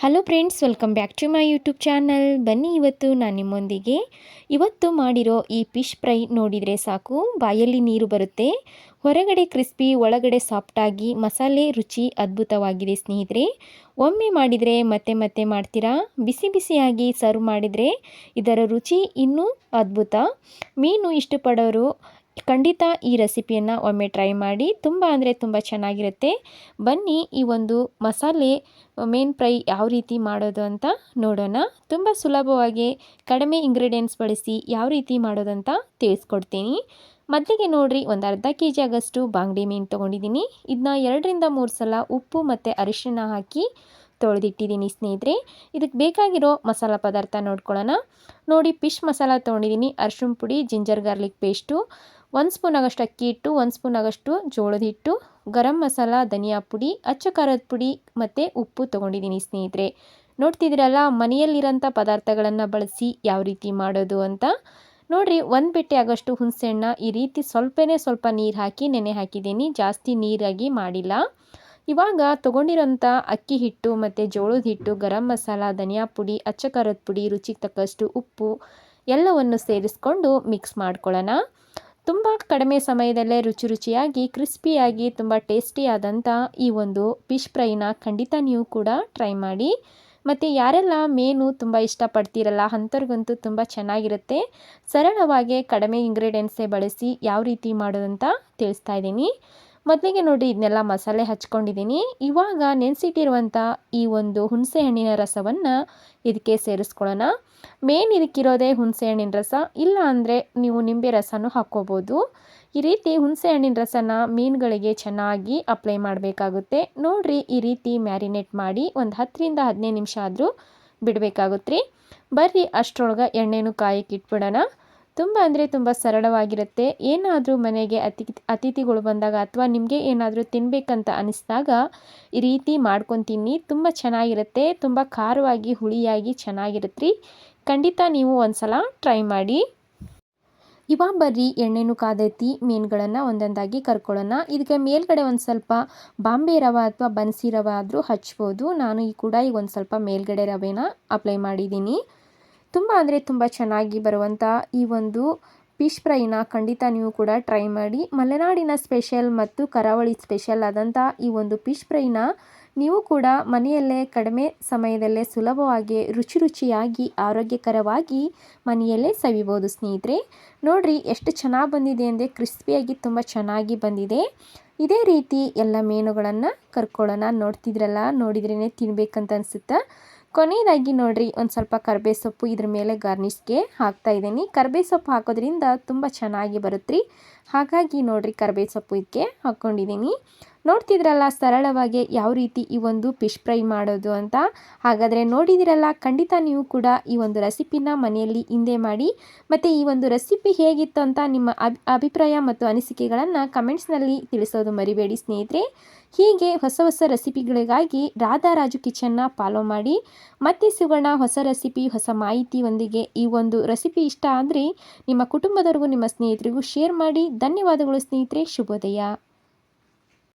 Hello friends, welcome back to my YouTube channel. ಬನ್ನಿ, ಇವತ್ತು ನಾನು ನಿಮ್ಮೊಂದಿಗೆ ಮಾಡಿರೋ ಈ ಫಿಶ್ ಫ್ರೈ ನೋಡಿದರೆ ಸಾಕು ಬಾಯಲ್ಲಿ ನೀರು ಬರುತ್ತೆ. ಹೊರಗಡೆ ಕ್ರಿಸ್ಪಿ, ಒಳಗಡೆ ಸಾಫ್ಟಾಗಿ, ಮಸಾಲೆ ರುಚಿ ಅದ್ಭುತವಾಗಿದೆ ಸ್ನೇಹಿತರೆ. ಒಮ್ಮೆ ಮಾಡಿದರೆ ಮತ್ತೆ ಮತ್ತೆ ಮಾಡ್ತೀರಾ. ಬಿಸಿ ಬಿಸಿಯಾಗಿ ಸರ್ವ್ ಮಾಡಿದರೆ ಇದರ ರುಚಿ ಇನ್ನೂ ಅದ್ಭುತ. ಮೀನು ಇಷ್ಟಪಡೋರು ಖಂಡಿತ ಈ ರೆಸಿಪಿಯನ್ನು ಒಮ್ಮೆ ಟ್ರೈ ಮಾಡಿ. ತುಂಬ ಅಂದರೆ ತುಂಬ ಚೆನ್ನಾಗಿರುತ್ತೆ. ಬನ್ನಿ, ಈ ಒಂದು ಮಸಾಲೆ ಮೇನ್ ಫ್ರೈ ಯಾವ ರೀತಿ ಮಾಡೋದು ಅಂತ ನೋಡೋಣ. ತುಂಬ ಸುಲಭವಾಗಿ ಕಡಿಮೆ ಇಂಗ್ರೀಡಿಯೆಂಟ್ಸ್ ಬಳಸಿ ಯಾವ ರೀತಿ ಮಾಡೋದಂತ ತಿಳಿಸ್ಕೊಡ್ತೀನಿ. ಮೊದಲಿಗೆ ನೋಡ್ರಿ, ಒಂದು ಅರ್ಧ kg ಆಗಷ್ಟು ಬಾಂಗಡಿ ಮೀನು ತೊಗೊಂಡಿದ್ದೀನಿ. ಇದನ್ನ 2ರಿಂದ 3 ಸಲ ಉಪ್ಪು ಮತ್ತು ಅರಿಶಿಣ ಹಾಕಿ ತೊಳೆದಿಟ್ಟಿದ್ದೀನಿ ಸ್ನೇಹಿತರೆ. ಇದಕ್ಕೆ ಬೇಕಾಗಿರೋ ಮಸಾಲ ಪದಾರ್ಥ ನೋಡ್ಕೊಳ್ಳೋಣ. ನೋಡಿ, ಫಿಶ್ ಮಸಾಲ ತೊಗೊಂಡಿದ್ದೀನಿ. ಅರಿಶಿಣ ಪುಡಿ, ಜಿಂಜರ್ ಗಾರ್ಲಿಕ್ ಪೇಸ್ಟು, 1 ಸ್ಪೂನ್ ಆಗಷ್ಟು ಅಕ್ಕಿ ಹಿಟ್ಟು, 1 ಸ್ಪೂನ್ ಆಗಷ್ಟು ಜೋಳದ ಹಿಟ್ಟು, ಗರಂ ಮಸಾಲ, ಧನಿಯಾ ಪುಡಿ, ಅಚ್ಚ ಖಾರದ ಪುಡಿ ಮತ್ತು ಉಪ್ಪು ತೊಗೊಂಡಿದ್ದೀನಿ ಸ್ನೇಹಿತರೆ. ನೋಡ್ತಿದ್ದೀರಲ್ಲ, ಮನೆಯಲ್ಲಿರೋಂಥ ಪದಾರ್ಥಗಳನ್ನು ಬಳಸಿ ಯಾವ ರೀತಿ ಮಾಡೋದು ಅಂತ. ನೋಡಿರಿ, 1 ಬೆಟ್ಟೆ ಆಗಷ್ಟು ಹುಣಸೆಹಣ್ಣ ಈ ರೀತಿ ಸ್ವಲ್ಪ ನೀರು ಹಾಕಿ ನೆನೆ ಹಾಕಿದ್ದೀನಿ. ಜಾಸ್ತಿ ನೀರಾಗಿ ಮಾಡಿಲ್ಲ. ಇವಾಗ ತೊಗೊಂಡಿರೋಂಥ ಅಕ್ಕಿ ಹಿಟ್ಟು ಮತ್ತು ಜೋಳದ ಹಿಟ್ಟು, ಗರಂ ಮಸಾಲ, ಧನಿಯಾ ಪುಡಿ, ಅಚ್ಚ ಖಾರದ ಪುಡಿ, ರುಚಿಗೆ ತಕ್ಕಷ್ಟು ಉಪ್ಪು ಎಲ್ಲವನ್ನು ಸೇರಿಸ್ಕೊಂಡು ಮಿಕ್ಸ್ ಮಾಡ್ಕೊಳ್ಳೋಣ. ತುಂಬ ಕಡಿಮೆ ಸಮಯದಲ್ಲೇ ರುಚಿಯಾಗಿ ಕ್ರಿಸ್ಪಿಯಾಗಿ ತುಂಬ ಟೇಸ್ಟಿಯಾದಂಥ ಈ ಒಂದು ಫಿಶ್ ಫ್ರೈನ ಖಂಡಿತ ನೀವು ಕೂಡ ಟ್ರೈ ಮಾಡಿ. ಮತ್ತು ಯಾರೆಲ್ಲ ಮೀನು ತುಂಬ ಇಷ್ಟಪಡ್ತೀರಲ್ಲ ಅಂಥವ್ರಿಗಂತೂ ತುಂಬ ಚೆನ್ನಾಗಿರುತ್ತೆ. ಸರಳವಾಗಿ ಕಡಿಮೆ ಇಂಗ್ರೀಡಿಯೆಂಟ್ಸೇ ಬಳಸಿ ಯಾವ ರೀತಿ ಮಾಡೋದಂತ ತಿಳಿಸ್ತಾ ಇದ್ದೀನಿ. ಮೊದಲಿಗೆ ನೋಡಿ, ಇದನ್ನೆಲ್ಲ ಮಸಾಲೆ ಹಚ್ಕೊಂಡಿದ್ದೀನಿ. ಇವಾಗ ನೆನೆಸಿಟ್ಟಿರುವಂಥ ಈ ಒಂದು ಹುಣಸೆ ಹಣ್ಣಿನ ರಸವನ್ನು ಇದಕ್ಕೆ ಸೇರಿಸ್ಕೊಳ್ಳೋಣ. ಮೇನ್ ಇದಕ್ಕಿರೋದೇ ಹುಣಸೆ ಹಣ್ಣಿನ ರಸ, ಇಲ್ಲ ಅಂದರೆ ನೀವು ನಿಂಬೆ ರಸನೂ ಹಾಕ್ಕೋಬೋದು. ಈ ರೀತಿ ಹುಣಸೆ ಹಣ್ಣಿನ ರಸನ ಮೀನುಗಳಿಗೆ ಚೆನ್ನಾಗಿ ಅಪ್ಲೈ ಮಾಡಬೇಕಾಗುತ್ತೆ. ನೋಡಿರಿ, ಈ ರೀತಿ ಮ್ಯಾರಿನೇಟ್ ಮಾಡಿ ಒಂದು 10ರಿಂದ 15 ನಿಮಿಷ ಆದರೂ ಬಿಡಬೇಕಾಗುತ್ತೆ ರೀ. ಬರ್ರಿ, ಅಷ್ಟರೊಳಗೆ ಎಣ್ಣೆನೂ ಕಾಯಕ್ಕೆ ಇಟ್ಬಿಡೋಣ. ತುಂಬ ಅಂದರೆ ತುಂಬ ಸರಳವಾಗಿರುತ್ತೆ. ಏನಾದರೂ ಮನೆಗೆ ಅತಿಥಿಗಳು ಬಂದಾಗ ಅಥವಾ ನಿಮಗೆ ಏನಾದರೂ ತಿನ್ನಬೇಕಂತ ಅನಿಸಿದಾಗ ಈ ರೀತಿ ಮಾಡ್ಕೊಂಡು ತಿನ್ನಿ. ತುಂಬ ಚೆನ್ನಾಗಿರುತ್ತೆ. ತುಂಬ ಖಾರವಾಗಿ, ಹುಳಿಯಾಗಿ ಚೆನ್ನಾಗಿರುತ್ತೆ ರೀ. ಖಂಡಿತ ನೀವು ಒಂದು ಸಲ ಟ್ರೈ ಮಾಡಿ. ಇವಾಗ ಬರ್ರಿ, ಎಣ್ಣೆನೂ ಕಾದೈತಿ. ಮೀನುಗಳನ್ನು ಒಂದೊಂದಾಗಿ ಕರ್ಕೊಳ್ಳೋಣ. ಇದಕ್ಕೆ ಮೇಲ್ಗಡೆ ಒಂದು ಸ್ವಲ್ಪ ಬಾಂಬೆ ರವೆ ಅಥವಾ ಬನ್ಸಿ ರವೆ ಆದರೂ ಹಚ್ಬೋದು. ನಾನು ಈಗ ಒಂದು ಸ್ವಲ್ಪ ಮೇಲ್ಗಡೆ ರವೆನ ಅಪ್ಲೈ ಮಾಡಿದ್ದೀನಿ. ತುಂಬ ಅಂದರೆ ತುಂಬ ಚೆನ್ನಾಗಿ ಬರುವಂಥ ಈ ಒಂದು ಫಿಶ್ ಫ್ರೈನ ಖಂಡಿತ ನೀವು ಕೂಡ ಟ್ರೈ ಮಾಡಿ. ಮಲೆನಾಡಿನ ಸ್ಪೆಷಲ್ ಮತ್ತು ಕರಾವಳಿ ಸ್ಪೆಷಲ್ ಆದಂಥ ಈ ಒಂದು ಫಿಶ್ ಫ್ರೈನ ನೀವು ಕೂಡ ಮನೆಯಲ್ಲೇ ಕಡಿಮೆ ಸಮಯದಲ್ಲೇ ಸುಲಭವಾಗಿ ರುಚಿಯಾಗಿ ಆರೋಗ್ಯಕರವಾಗಿ ಮನೆಯಲ್ಲೇ ಸವಿಬೋದು ಸ್ನೇಹಿತರೆ. ನೋಡಿರಿ, ಎಷ್ಟು ಚೆನ್ನಾಗಿ ಬಂದಿದೆ ಅಂದರೆ ಕ್ರಿಸ್ಪಿಯಾಗಿ ತುಂಬ ಚೆನ್ನಾಗಿ ಬಂದಿದೆ. ಇದೇ ರೀತಿ ಎಲ್ಲ ಮೀನುಗಳನ್ನು ಕರ್ಕೊಳ್ಳೋಣ. ನೋಡಿದ್ರೇ ತಿನ್ನಬೇಕಂತ ಅನಿಸುತ್ತೆ. ಕೊನೆಯದಾಗಿ ನೋಡಿರಿ, ಒಂದು ಸ್ವಲ್ಪ ಕರ್ಬೇವು ಸೊಪ್ಪು ಇದ್ರ ಮೇಲೆ ಗಾರ್ನಿಷ್ಗೆ ಹಾಕ್ತಾ ಇದ್ದೀನಿ. ಕರ್ಬೇವು ಸೊಪ್ಪು ಹಾಕೋದ್ರಿಂದ ತುಂಬ ಚೆನ್ನಾಗಿ ಬರುತ್ತೆ ರೀ. ಹಾಗಾಗಿ ನೋಡಿರಿ, ಕರ್ಬೇವು ಸೊಪ್ಪು ಇದಕ್ಕೆ ಹಾಕ್ಕೊಂಡಿದ್ದೀನಿ. ನೋಡ್ತಿದ್ರಲ್ಲ ಸರಳವಾಗಿ ಯಾವ ರೀತಿ ಈ ಒಂದು ಫಿಶ್ ಫ್ರೈ ಮಾಡೋದು ಅಂತ. ಹಾಗಾದರೆ ನೋಡಿದಿರಲ್ಲ, ಖಂಡಿತ ನೀವು ಕೂಡ ಈ ಒಂದು ರೆಸಿಪಿನ ಮನೆಯಲ್ಲಿ ಹಿಂದೆ ಮಾಡಿ. ಮತ್ತು ಈ ಒಂದು ರೆಸಿಪಿ ಹೇಗಿತ್ತು ಅಂತ ನಿಮ್ಮ ಅಭಿಪ್ರಾಯ ಮತ್ತು ಅನಿಸಿಕೆಗಳನ್ನು ಕಮೆಂಟ್ಸ್ನಲ್ಲಿ ತಿಳಿಸೋದು ಮರಿಬೇಡಿ ಸ್ನೇಹಿತರೆ. ಹೀಗೆ ಹೊಸ ರೆಸಿಪಿಗಳಿಗಾಗಿ ರಾಧಾ ರಾಜು ಕಿಚನ್ನ ಫಾಲೋ ಮಾಡಿ. ಮತ್ತೆ ಸಿಗೋಣ ಹೊಸ ರೆಸಿಪಿ, ಹೊಸ ಮಾಹಿತಿಯೊಂದಿಗೆ. ಈ ಒಂದು ರೆಸಿಪಿ ಇಷ್ಟ ಆದರೆ ನಿಮ್ಮ ಕುಟುಂಬದವರಿಗೂ ನಿಮ್ಮ ಸ್ನೇಹಿತರಿಗೂ ಶೇರ್ ಮಾಡಿ. ಧನ್ಯವಾದಗಳು ಸ್ನೇಹಿತರೆ. ಶುಭೋದಯ.